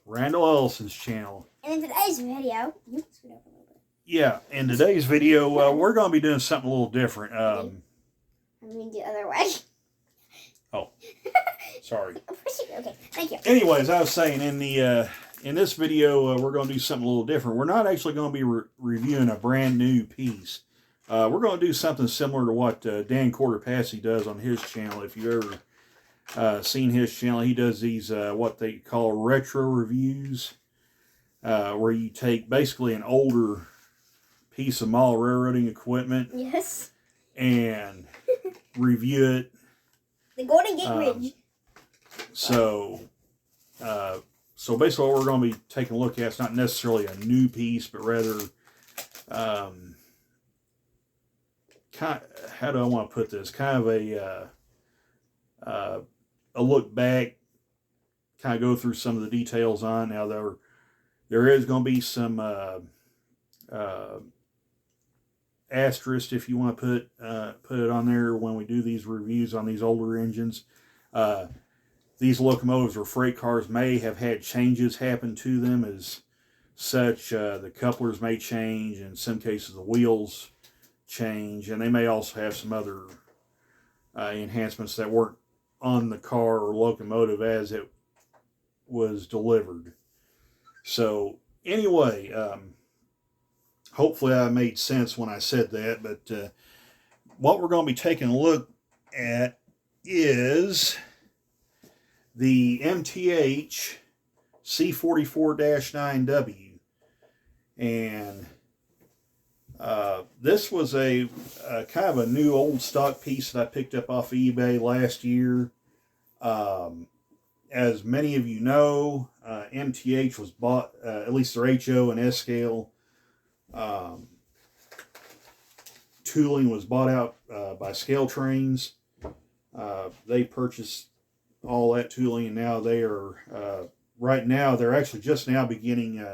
Randall Ellison's channel. And in today's video, you can scoot up a little bit. Yeah, in today's video, we're going to be doing something a little different. I'm going the other way. Oh, sorry. Okay, thank you. Anyways, I was saying in this video, we're going to do something a little different. We're not actually going to be reviewing a brand new piece. We're going to do something similar to what Dan Quarterpassy does on his channel. If you've ever seen his channel, he does these what they call retro reviews, where you take basically an older piece of model railroading equipment, yes, and review it. The Golden Gate Bridge. So basically what we're going to be taking a look at is not necessarily a new piece, but rather, how do I want to put this? Kind of a look back, kind of go through some of the details on. Now there is going to be some asterisk, if you want to put it on there when we do these reviews on these older engines. These locomotives or freight cars may have had changes happen to them as such. The couplers may change, in some cases the wheels change, and they may also have some other enhancements that weren't on the car or locomotive as it was delivered. So anyway, hopefully I made sense when I said that, but what we're going to be taking a look at is the MTH C44-9W. And this was a kind of a new old stock piece that I picked up off of eBay last year. As many of you know, MTH was bought, at least their HO and S scale tooling was bought out by Scale Trains. They purchased all that tooling, and now they are right now they're actually just now beginning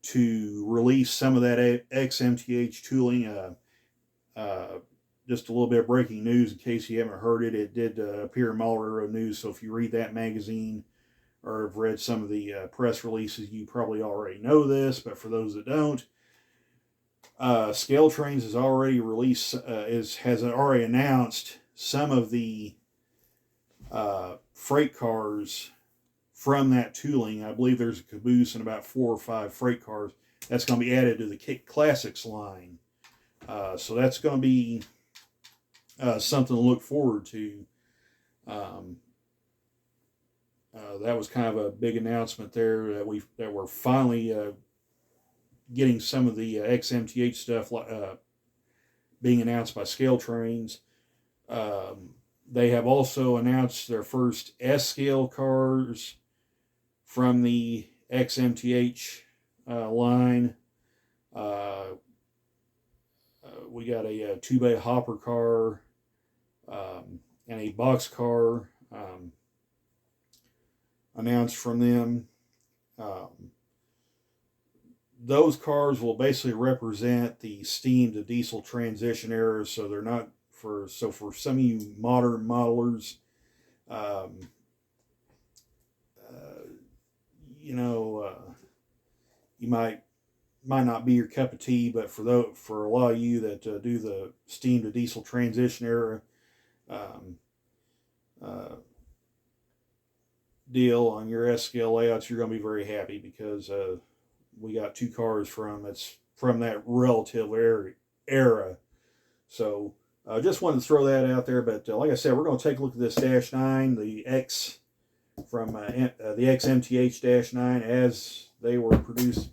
to release some of that ex-MTH tooling. Just a little bit of breaking news in case you haven't heard it. It did appear in Model Railroad News, so if you read that magazine or have read some of the press releases, you probably already know this, but for those that don't, Scale Trains has already released, has already announced some of the freight cars from that tooling. I believe there's a caboose and about 4 or 5 freight cars that's going to be added to the Classics line. So that's going to be something to look forward to. That was kind of a big announcement there that we're finally getting some of the ex-MTH stuff being announced by Scale Trains. They have also announced their first S-scale cars from the ex-MTH line. We got a 2-bay hopper car and a box car announced from them. Those cars will basically represent the steam to diesel transition era, so they're not for some of you modern modelers, you might not be your cup of tea, but for a lot of you that do the steam to diesel transition era deal on your S scale layouts, you're going to be very happy because we got 2 cars from that relative era. So I just wanted to throw that out there, but like I said, we're going to take a look at this -9, the X from the ex-MTH-9 as they were produced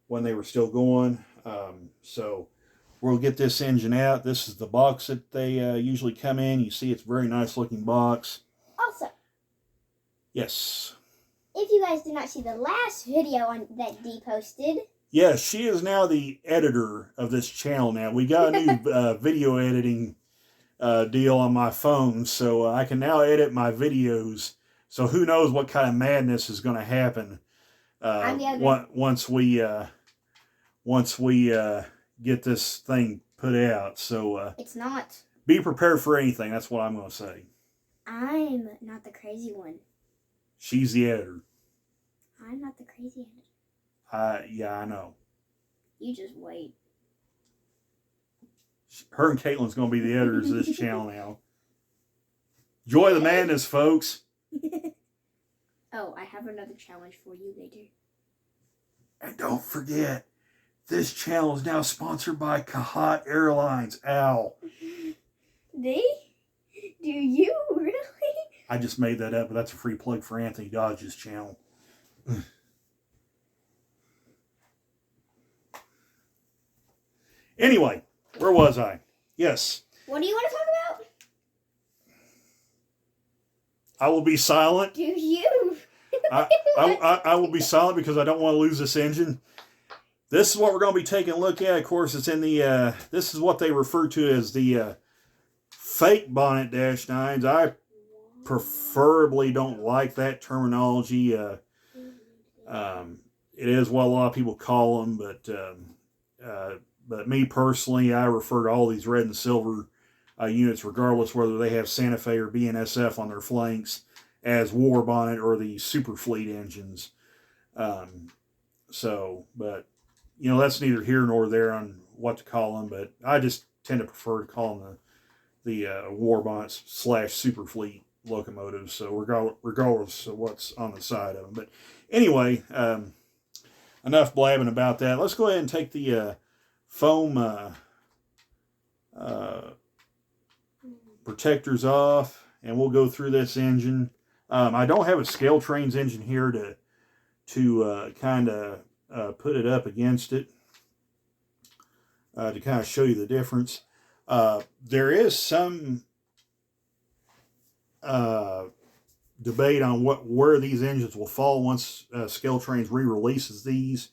when they were still going. So we'll get this engine out. This is the box that they usually come in. You see it's a very nice looking box. Also, yes, if you guys did not see the last video that Dee posted, yes, she is now the editor of this channel now. We got a new video editing deal on my phone, so I can now edit my videos. So who knows what kind of madness is going to happen once we get this thing put out. So it's not. Be prepared for anything. That's what I'm going to say. I'm not the crazy one. She's the editor. I'm not the crazy engine. Yeah, I know. You just wait. Her and Caitlin's going to be the editors of this channel now. Enjoy the madness, folks. Oh, I have another challenge for you later. And don't forget, this channel is now sponsored by Kahat Airlines. Ow. They? Do you really? I just made that up, but that's a free plug for Anthony Dodge's channel. Anyway, where was I? Yes. What do you want to talk about? I will be silent. Do you? I will be silent because I don't want to lose this engine. This is what we're going to be taking a look at. Of course, it's in the, this is what they refer to as the fake bonnet -9s. I preferably don't like that terminology. It is what a lot of people call them, but me personally, I refer to all these red and silver units, regardless whether they have Santa Fe or BNSF on their flanks, as war bonnet or the super fleet engines. But you know, that's neither here nor there on what to call them, but I just tend to prefer to call them the war bonnets / super fleet locomotives. So regardless of what's on the side of them. But anyway, enough blabbing about that. Let's go ahead and take the foam protectors off, and we'll go through this engine. I don't have a Scale Trains engine here to kind of put it up against it to kind of show you the difference. There is some debate on where these engines will fall once Scale Trains re-releases these.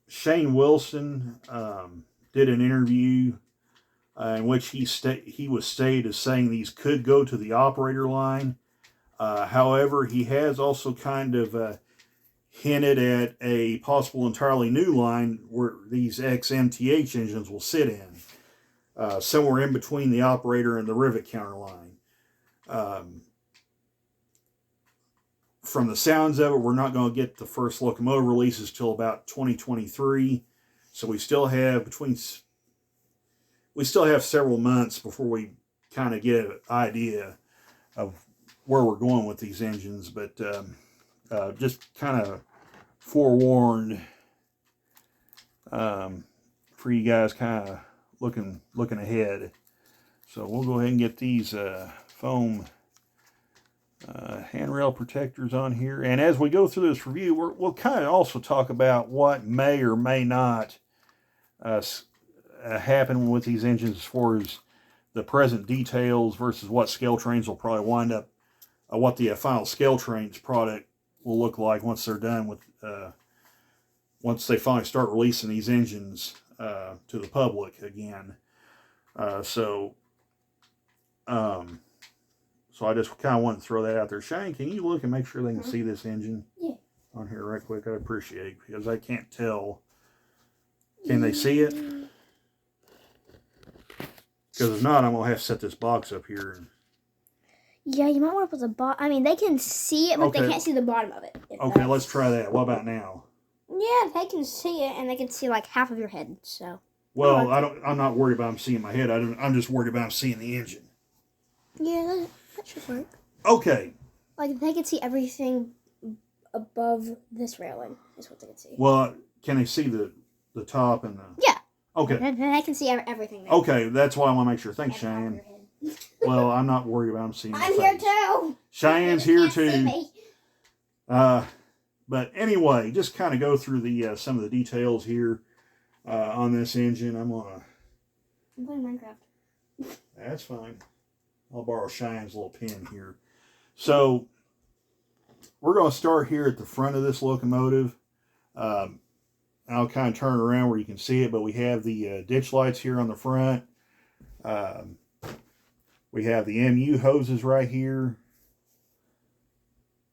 Shane Wilson did an interview in which he was stated as saying these could go to the operator line. However, he has also kind of hinted at a possible entirely new line where these XMTH engines will sit in, somewhere in between the operator and the rivet counter line. From the sounds of it, we're not going to get the first locomotive releases till about 2023, so we still have several months before we kind of get an idea of where we're going with these engines. But just kind of forewarned for you guys, kind of looking ahead. So we'll go ahead and get these foam handrail protectors on here, and as we go through this review, we'll kind of also talk about what may or may not happen with these engines as far as the present details versus what Scale Trains will probably wind up, what the final Scale Trains product will look like once they're done with, once they finally start releasing these engines to the public again. So I just kind of want to throw that out there. Shane, can you look and make sure they can see this engine on here right quick? I'd appreciate it, because I can't tell. Can they see it? Because if not, I'm going to have to set this box up here. Yeah, you might want to put the bottom. I mean, they can see it, but they can't see the bottom of it. Okay, let's try that. What about now? Yeah, they can see it, and they can see like half of your head. So. Well, I'm not worried about them seeing my head. I'm just worried about them seeing the engine. Yeah, that should work. Okay. Like, they can see everything above this railing, is what they can see. Well, can they see the top and the... Yeah. Okay. They can see everything there. Okay, that's why I want to make sure. Thanks, Cheyenne. Well, I'm not worried about them seeing I'm here too. Cheyenne's here too. But anyway, just kind of go through the some of the details here on this engine. I'm playing Minecraft. That's fine. I'll borrow Cheyenne's little pen here. So we're going to start here at the front of this locomotive. I'll kind of turn it around where you can see it, but we have the ditch lights here on the front. We have the MU hoses right here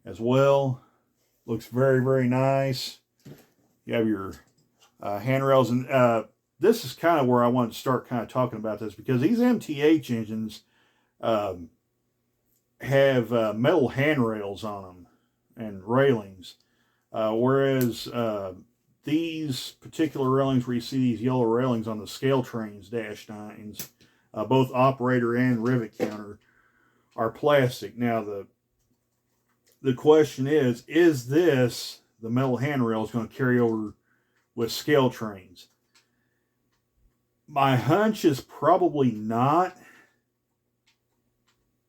as well. Looks very, very nice. You have your handrails, and this is kind of where I want to start kind of talking about this, because these MTH engines, have metal handrails on them and railings, whereas these particular railings, where you see these yellow railings on the scale trains dash 9s, both operator and rivet counter, are plastic. Now the question is this the metal handrail is going to carry over with scale trains? My hunch is probably not,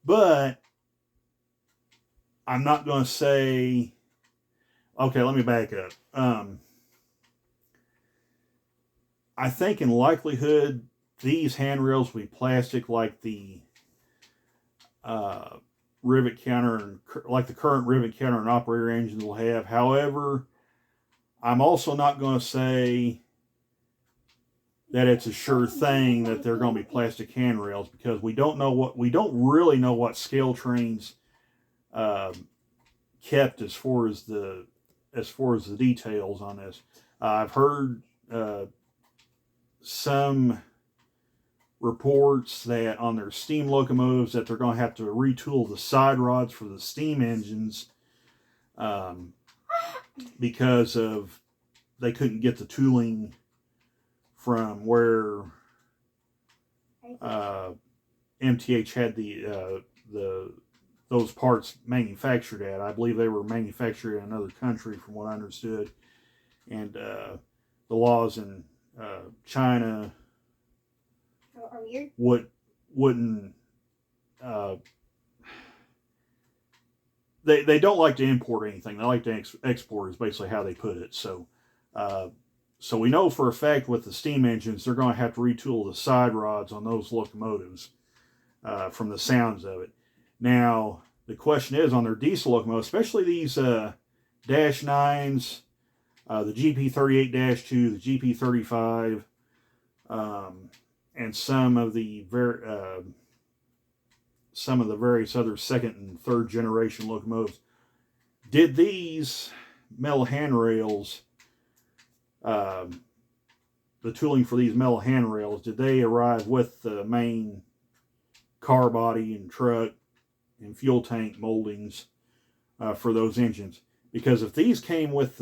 but I'm not going to say. Okay, let me back up. I think in likelihood these handrails will be plastic, like the rivet counter and like the current rivet counter and operator engines will have. However, I'm also not going to say that it's a sure thing that they're going to be plastic handrails, because we don't really know what scale trains kept as far as the details on this. I've heard some reports that on their steam locomotives that they're going to have to retool the side rods for the steam engines, because of they couldn't get the tooling from where MTH had the those parts manufactured at. I believe they were manufactured in another country, from what I understood, and the laws in China wouldn't they don't like to import anything. They like to export, is basically how they put it. So so we know for a fact with the steam engines, they're going to have to retool the side rods on those locomotives, from the sounds of it. Now, the question is, on their diesel locomotives, especially these Dash 9s, the GP38-2, the GP35, and some of the various other second and third generation locomotives, did these metal handrails, the tooling for these metal handrails, did they arrive with the main car body and truck and fuel tank moldings for those engines? Because if these came with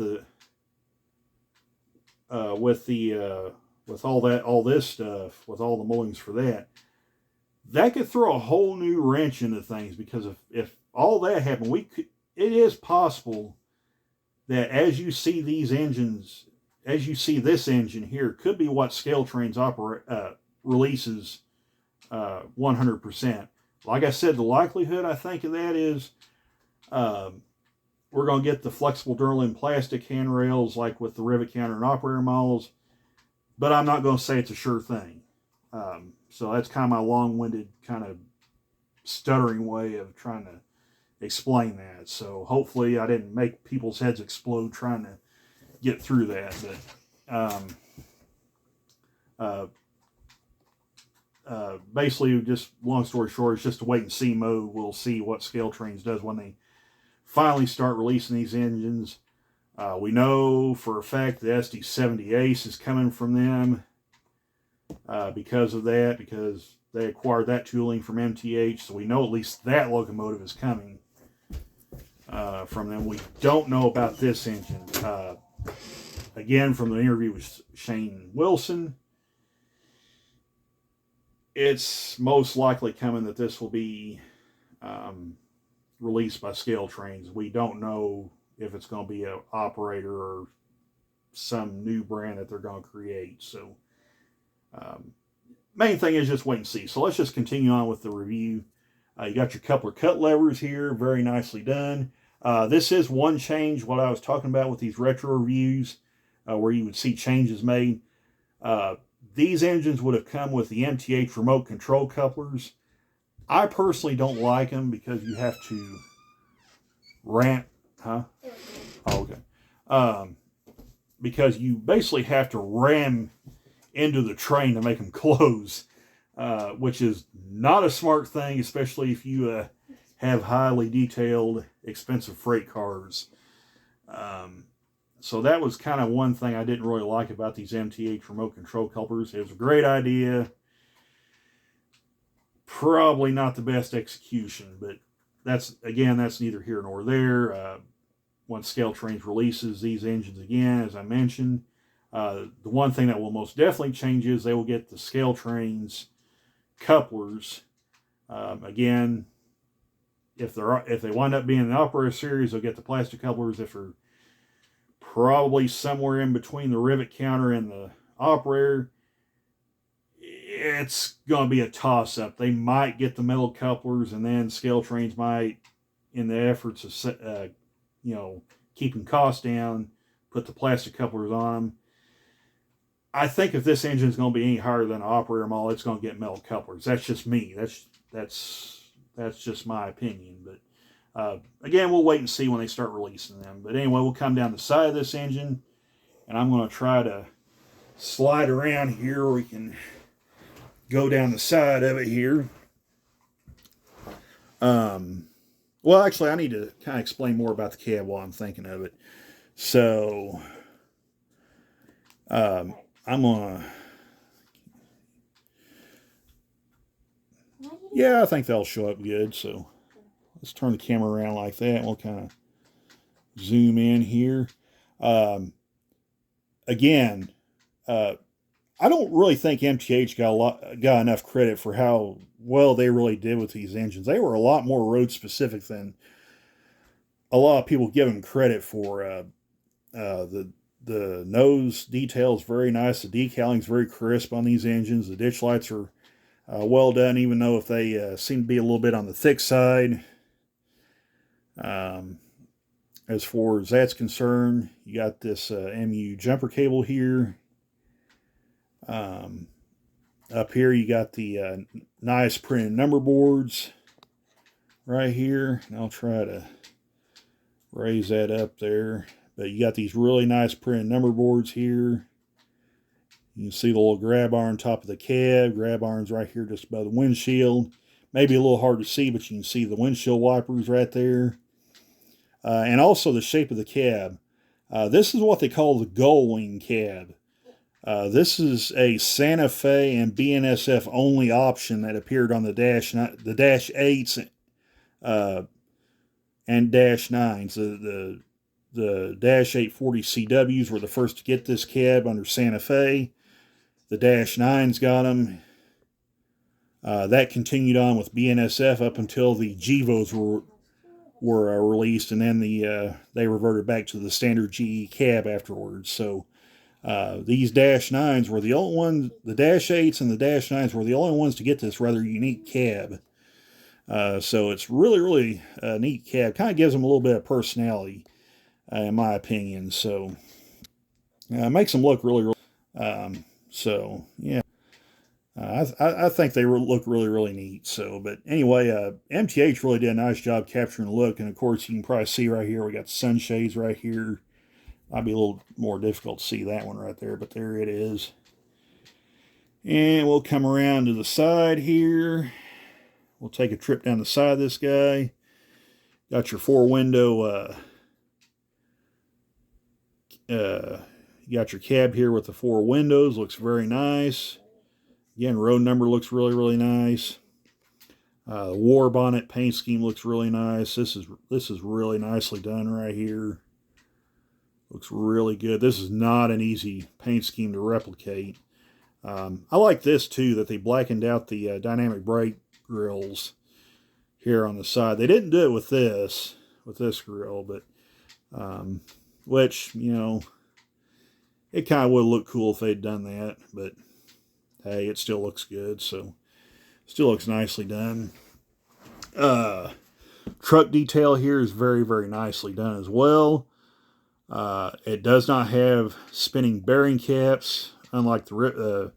all this stuff, with all the moldings for that could throw a whole new wrench into things. Because if all that happened, it is possible that as you see these engines, as you see this engine here, could be what scale trains releases 100%. Like I said, the likelihood, I think, of that is we're going to get the flexible Durlin plastic handrails like with the rivet counter and operator models, but I'm not going to say it's a sure thing. So that's kind of my long-winded, kind of stuttering way of trying to explain that. So hopefully I didn't make people's heads explode trying to get through that. But basically, just long story short, it's just a wait and see mode. We'll see what Scale Trains does when they finally start releasing these engines. We know for a fact the SD70 Ace is coming from them because of that, because they acquired that tooling from MTH. So we know at least that locomotive is coming from them. We don't know about this engine. Again, from the interview with Shane Wilson, it's most likely coming that this will be released by Scale Trains. We don't know if it's going to be an operator or some new brand that they're going to create. So main thing is just wait and see. So let's just continue on with the review. You got your coupler cut levers here, very nicely done. This is one change, what I was talking about with these retro reviews, where you would see changes made. These engines would have come with the MTH remote control couplers. I personally don't like them because you have to ramp, huh? Oh, okay. Because you basically have to ram into the train to make them close, which is not a smart thing, especially if you have highly detailed, expensive freight cars. So that was kind of one thing I didn't really like about these MTH remote control couplers. It was a great idea. Probably not the best execution, but that's neither here nor there. Once Scale Trains releases these engines again, as I mentioned, the one thing that will most definitely change is they will get the Scale Trains couplers. Again, if they wind up being an operator series, they'll get the plastic couplers. If they're probably somewhere in between the rivet counter and the operator, it's going to be a toss-up. They might get the metal couplers, and then Scale Trains might, in the efforts of keeping costs down, put the plastic couplers on them. I think if this engine is going to be any higher than an operator model, it's going to get metal couplers. That's just me. That's just my opinion. But again, we'll wait and see when they start releasing them. But anyway, we'll come down the side of this engine, and I'm going to try to slide around here. We can go down the side of it here. Well, actually, I need to kind of explain more about the cab while I'm thinking of it. So, I'm gonna. Yeah, I think that'll show up good. So, let's turn the camera around like that, and we'll kind of zoom in here. Again, I don't really think MTH got enough credit for how well they really did with these engines. They were a lot more road specific than a lot of people give them credit for. The nose detail is very nice. The decaling is very crisp on these engines. The ditch lights are well done, even though if they seem to be a little bit on the thick side. As far as that's concerned, you got this MU jumper cable here. Up here you got the nice printed number boards right here. And I'll try to raise that up there. But you got these really nice printed number boards here. You can see the little grab iron top of the cab. Grab irons right here just above the windshield. Maybe a little hard to see, but you can see the windshield wipers right there. And also the shape of the cab. This is what they call the gull wing cab. This is a Santa Fe and BNSF only option that appeared on the Dash 8s and Dash 9s. The Dash 840 CWs were the first to get this cab under Santa Fe. The Dash 9s got them. That continued on with BNSF up until the Gevos were released, and then they reverted back to the standard GE cab afterwards. So these Dash 9s were the only ones, the Dash 8s and the Dash 9s were the only ones to get this rather unique cab. So it's really, really a neat cab. Kind of gives them a little bit of personality, in my opinion. So it makes them look really, really so yeah. I think they look really, really neat. So, but anyway, MTH really did a nice job capturing the look. And of course, you can probably see right here, we got the sunshades right here. Might be a little more difficult to see that one right there, but there it is. And we'll come around to the side here. We'll take a trip down the side of this guy. Got your four-window, you got your cab here with the four windows. Looks very nice. Again, road number looks really, really nice. The war bonnet paint scheme looks really nice. This is really nicely done right here. Looks really good. This is not an easy paint scheme to replicate. I like this too, that they blackened out the dynamic brake grills here on the side. They didn't do it with this grill, but which, you know, it kind of would look cool if they'd done that, but hey, it still looks good, so still looks nicely done. Truck detail here is very, very nicely done as well. It does not have spinning bearing caps, unlike the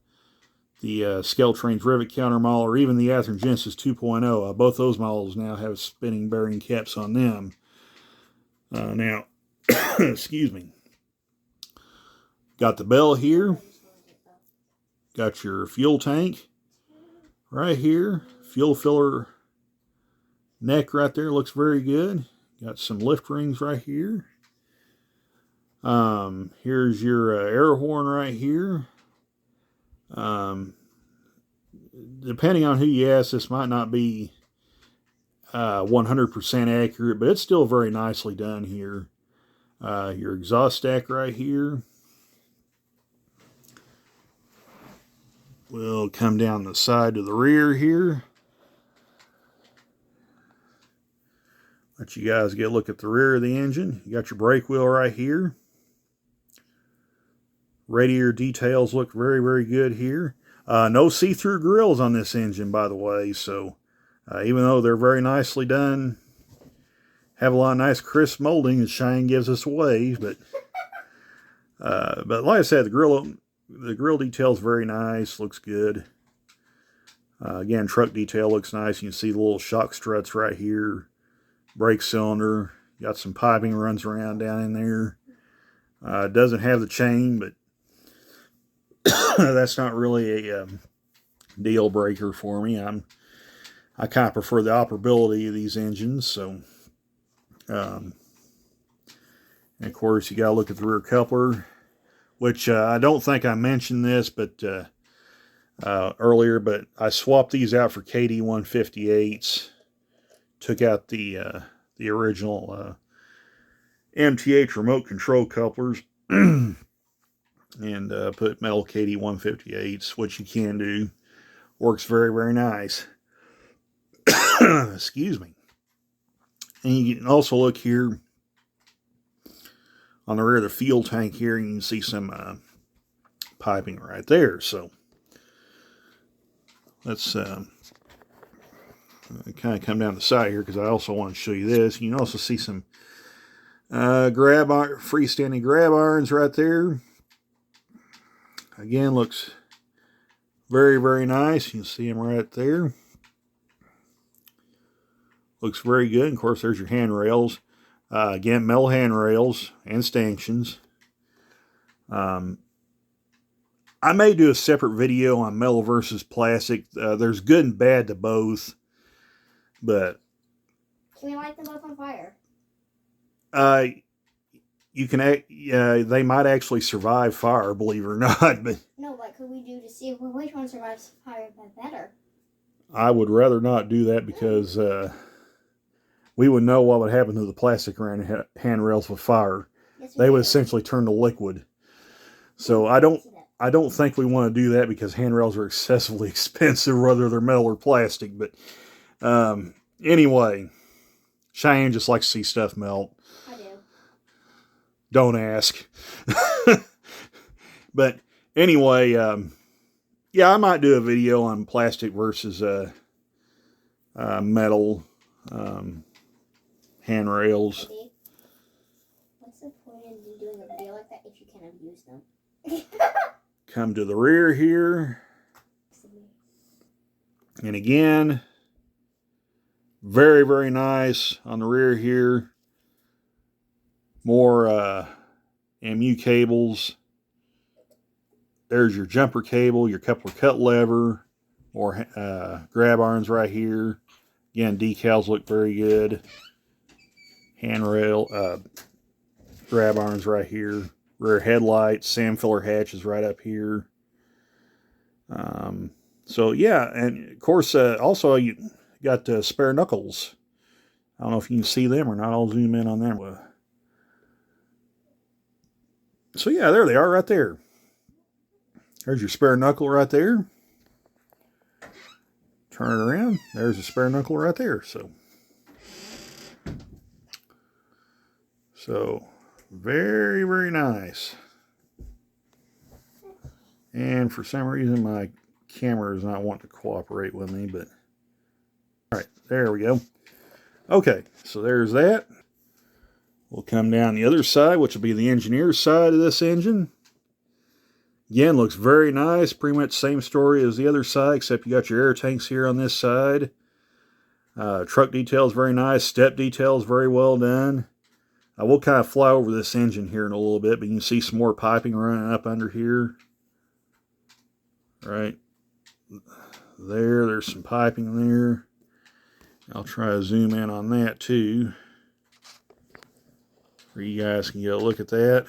Scale Trains rivet counter model, or even the Athearn Genesis 2.0. Both those models now have spinning bearing caps on them. Now, excuse me. Got the bell here. Got your fuel tank right here. Fuel filler neck right there looks very good. Got some lift rings right here. Here's your air horn right here. Depending on who you ask, this might not be 100% accurate, but it's still very nicely done here. Your exhaust stack right here. We'll come down the side to the rear here. Let you guys get a look at the rear of the engine. You got your brake wheel right here. Radiator details look very, very good here. No see-through grills on this engine, by the way, so even though they're very nicely done, have a lot of nice crisp molding, and Cheyenne gives us away, but like I said, the grill detail is very nice, looks good. Again, truck detail looks nice. You can see the little shock struts right here, brake cylinder, got some piping runs around down in there. It doesn't have the chain, but that's not really a deal breaker for me. I kind of prefer the operability of these engines. So, and of course, you got to look at the rear coupler, which I don't think I mentioned this, but earlier. But I swapped these out for KD158s. Took out the original MTH remote control couplers. And put metal KD158s, which you can do. Works very, very nice. Excuse me. And you can also look here on the rear of the fuel tank here, and you can see some piping right there. So let's kind of come down the side here, because I also want to show you this. You can also see some freestanding grab irons right there. Again, looks very, very nice. You can see them right there. Looks very good. And of course, there's your handrails. Again, metal handrails and stanchions. I may do a separate video on metal versus plastic. There's good and bad to both. But can we light them both on fire? You can, they might actually survive fire, believe it or not. But no, what could we do to see which one survives fire better? I would rather not do that, because we would know what would happen to the plastic around handrails with fire. Yes, they would essentially turn to liquid. So I don't think we want to do that, because handrails are excessively expensive, whether they're metal or plastic. But anyway, Cheyenne just likes to see stuff melt. Don't ask. But anyway, yeah, I might do a video on plastic versus metal handrails. Okay. What's the point in you doing a video like that if you can't abuse them? Come to the rear here. And again, very, very nice on the rear here. More MU cables. There's your jumper cable, your coupler cut lever, more grab irons right here. Again, decals look very good. Handrail, grab irons right here. Rear headlights, sand filler hatches right up here. So yeah, and of course, also you got spare knuckles. I don't know if you can see them or not. I'll zoom in on them. So yeah, there they are right there. There's your spare knuckle right there. Turn it around. There's a spare knuckle right there. So very, very nice. And for some reason, my camera is not wanting to cooperate with me, but all right, there we go. Okay, so there's that. We'll come down the other side, which will be the engineer's side of this engine. Again, looks very nice. Pretty much same story as the other side, except you got your air tanks here on this side. Truck detail is very nice. Step detail is very well done. I will kind of fly over this engine here in a little bit, but you can see some more piping running up under here. Right there, there's some piping there. I'll try to zoom in on that too, where you guys can get a look at that.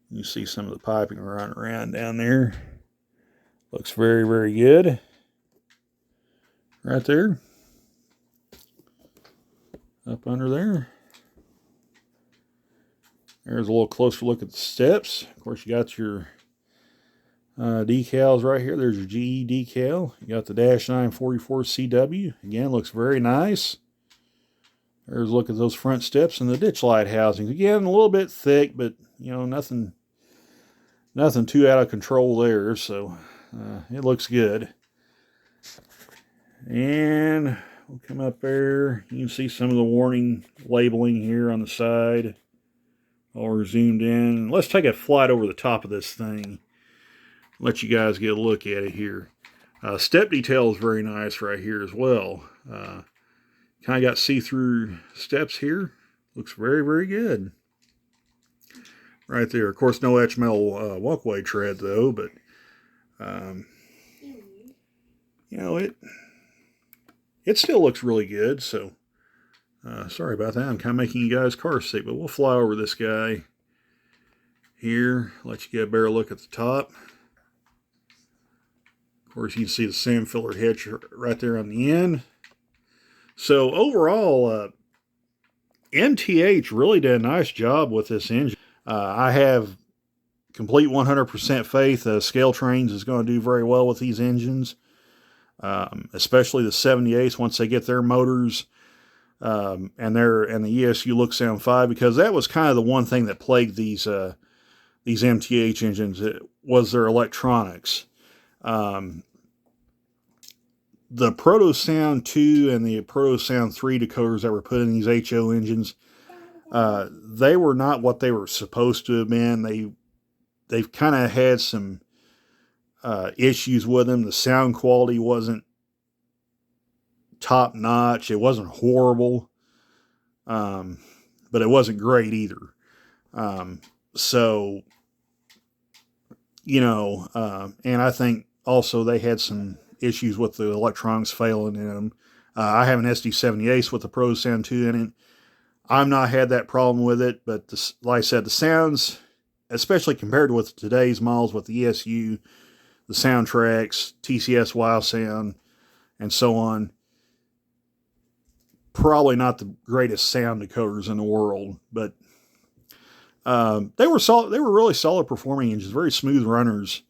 You see some of the piping running around down there. Looks very, very good. Right there. up under there. There's a little closer look at the steps. Of course, you got your decals right here. There's your GE decal. You got the -9 44-9W. Again, looks very nice. There's a look at those front steps and the ditch light housings. Again, a little bit thick, but you know, nothing too out of control there. So it looks good. And we'll come up there. You can see some of the warning labeling here on the side. While we're zoomed in. Let's take a flight over the top of this thing. Let you guys get a look at it here. Step detail is very nice right here as well. Kind of got see-through steps here. Looks very, very good. Right there. Of course, no etched metal walkway tread though, but you know, it still looks really good. So sorry about that. I'm kind of making you guys car sick, but we'll fly over this guy here. Let you get a better look at the top. Of course, you can see the sand filler hitch right there on the end. So overall, MTH really did a nice job with this engine. I have complete 100% faith that Scale Trains is going to do very well with these engines, especially the 78s once they get their motors and the ESU Look Sound 5, because that was kind of the one thing that plagued these MTH engines. It was their electronics. The Proto Sound 2 and the Proto Sound 3 decoders that were put in these HO engines, they were not what they were supposed to have been. They've kind of had some issues with them. The sound quality wasn't top notch. It wasn't horrible, but it wasn't great either. So, you know, and I think also they had some issues with the electronics failing in them. I have an SD78 with the Pro Sound 2 in it. I've not had that problem with it, but like I said, the sounds, especially compared with today's models with the ESU, the Soundtracks, TCS Wow Sound, and so on, probably not the greatest sound decoders in the world, but they were solid. They were really solid performing engines, very smooth runners.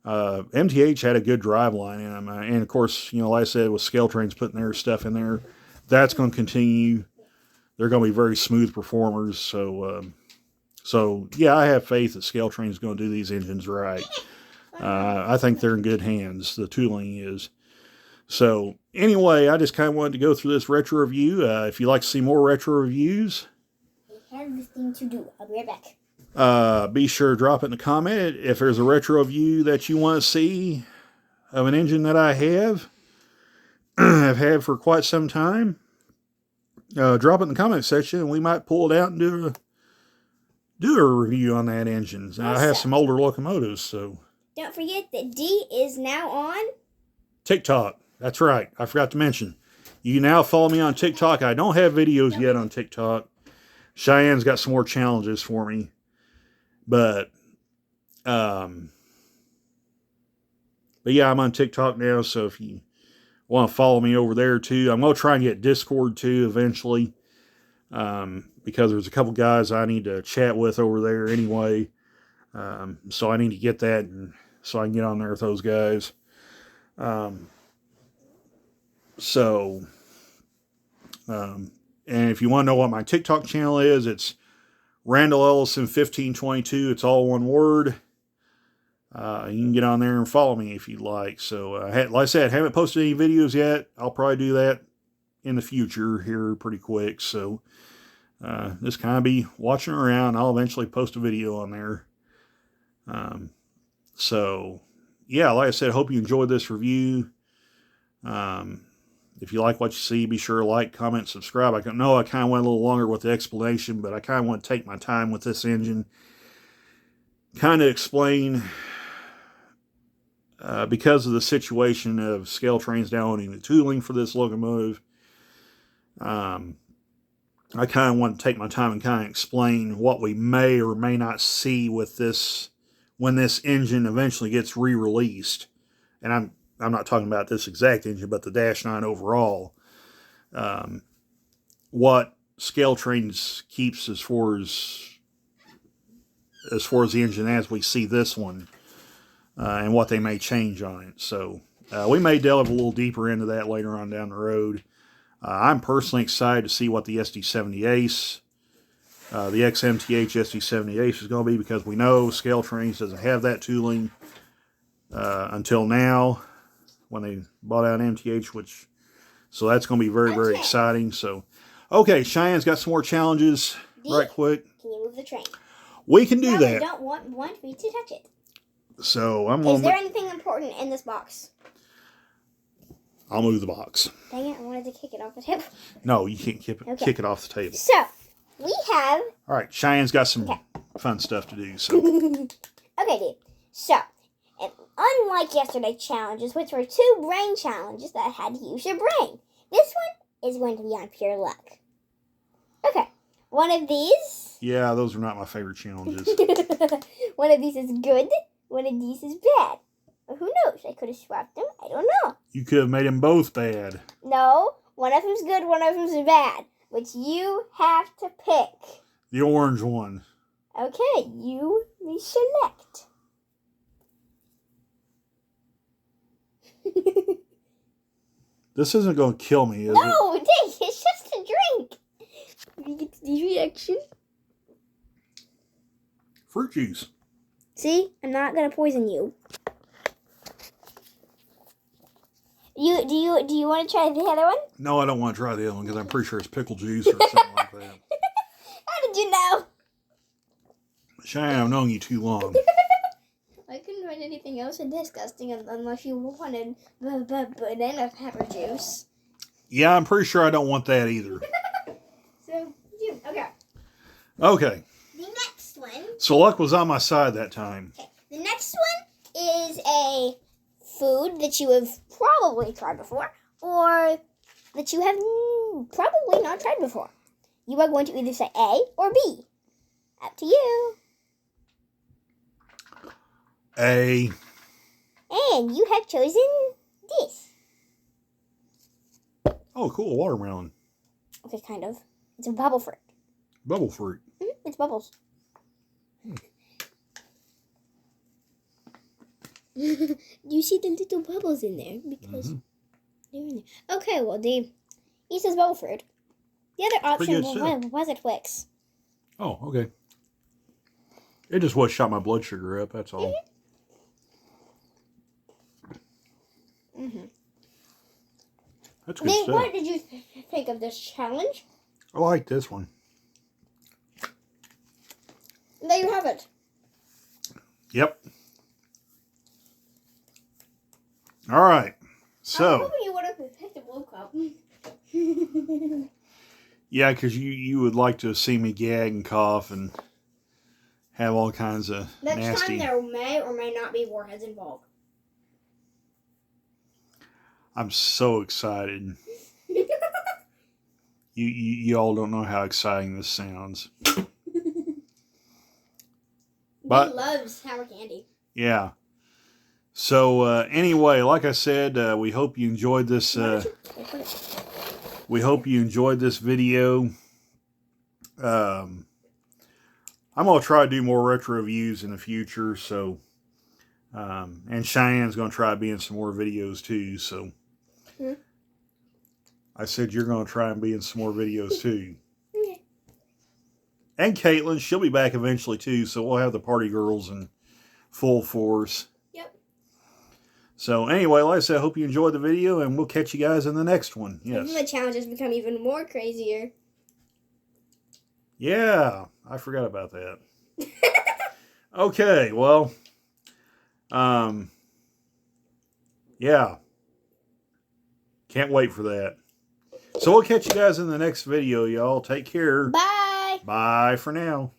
MTH had a good drive line in them, and of course, you know, like I said, with Scale Trains putting their stuff in there, that's going to continue. They're going to be very smooth performers. So yeah, I have faith that Scale Train is going to do these engines right. I think they're in good hands. The tooling is. So anyway, I just kind of wanted to go through this retro review. If you'd like to see more retro reviews, I have this thing to do. I'll be right back. Be sure to drop it in the comment. If there's a retro review that you want to see of an engine that I have had for quite some time, drop it in the comment section and we might pull it out and do a review on that engine. Also, I have some older locomotives, so don't forget that D is now on TikTok. That's right. I forgot to mention. You can now follow me on TikTok. I don't have videos yet on TikTok. Cheyenne's got some more challenges for me. But yeah, I'm on TikTok now, so if you want to follow me over there too, I'm going to try and get Discord too eventually, because there's a couple guys I need to chat with over there anyway, so I need to get that, and so I can get on there with those guys. And if you want to know what my TikTok channel is, it's Randall Ellison 1522. It's all one word. You can get on there and follow me if you'd like. So, like I said, haven't posted any videos yet. I'll probably do that in the future here pretty quick. So, just kind of be watching around. I'll eventually post a video on there. So, yeah, like I said, hope you enjoyed this review. If you like what you see, be sure to like, comment, subscribe. I know I kind of went a little longer with the explanation, but I kind of want to take my time with this engine. Kind of explain, because of the situation of Scale Trains now owning the tooling for this locomotive, I kind of want to take my time and kind of explain what we may or may not see with this when this engine eventually gets re-released. And I'm not talking about this exact engine, but the -9 overall. what Scale Trains keeps as far as the engine as we see this one, and what they may change on it. So we may delve a little deeper into that later on down the road. I'm personally excited to see what the SD70 Ace, the XMTH SD70 Ace is going to be, because we know Scale Trains doesn't have that tooling until now, when they bought out MTH, so that's going to be very, very exciting. So, okay, Cheyenne's got some more challenges right quick. Can you move the train? We can do that. I don't want me to touch it. So I'm going. Is there anything important in this box? I'll move the box. Dang it! I wanted to kick it off the table. No, you can't kick it off the table. So we have. All right, Cheyenne's got some fun stuff to do. So. Okay, dude. So, and unlike yesterday's challenges, which were 2 brain challenges that had to use your brain, this one is going to be on pure luck. Okay, one of these. Yeah, those are not my favorite challenges. One of these is good. One of these is bad. Or who knows? I could have swapped them. I don't know. You could have made them both bad. No, one of them's good, one of them's bad. Which you have to pick. The orange one. Okay, you may select. This isn't going to kill me, is it? No, Dave, it's just a drink. You get the reaction. Fruit juice. See, I'm not gonna poison you. Do you want to try the other one? No, I don't want to try the other one because I'm pretty sure it's pickle juice or something like that. How did you know? Cheyenne, I've known you too long. I couldn't find anything else disgusting unless you wanted banana pepper juice. Yeah, I'm pretty sure I don't want that either. So, okay. Okay. The next one. So luck was on my side that time. Okay. The next one is a food that you have probably tried before, or that you have probably not tried before. You are going to either say A or B. Up to you. A. And you have chosen this. Oh, cool. Watermelon. Okay, kind of. It's a bubble fruit. Bubble fruit. It's bubbles. You see the little bubbles in there because they're in there. Okay, well, he says bubble fruit. The other option was a Twix. Oh, okay. It just was shot my blood sugar up, that's all. That's good stuff. What did you think of this challenge? I like this one. There you have it. Yep. All right. So. I'm hoping you would have picked a blue cup. Yeah, because you would like to see me gag and cough and have all kinds of Next nasty. time there may or may not be warheads involved. I'm so excited. You all don't know how exciting this sounds. But he loves sour candy. Yeah. So anyway, like I said, we hope you enjoyed this. We hope you enjoyed this video. I'm gonna try to do more retro reviews in the future. So, and Cheyenne's gonna try to be in some more videos too. So, I said you're gonna try and be in some more videos too. And Caitlin, she'll be back eventually too. So we'll have the party girls in full force. Yep. So anyway, like I said, I hope you enjoyed the video, and we'll catch you guys in the next one. Yes. Even the challenges become even more crazier. Yeah, I forgot about that. Okay, well, yeah. Can't wait for that. So we'll catch you guys in the next video, y'all. Take care. Bye. Bye for now.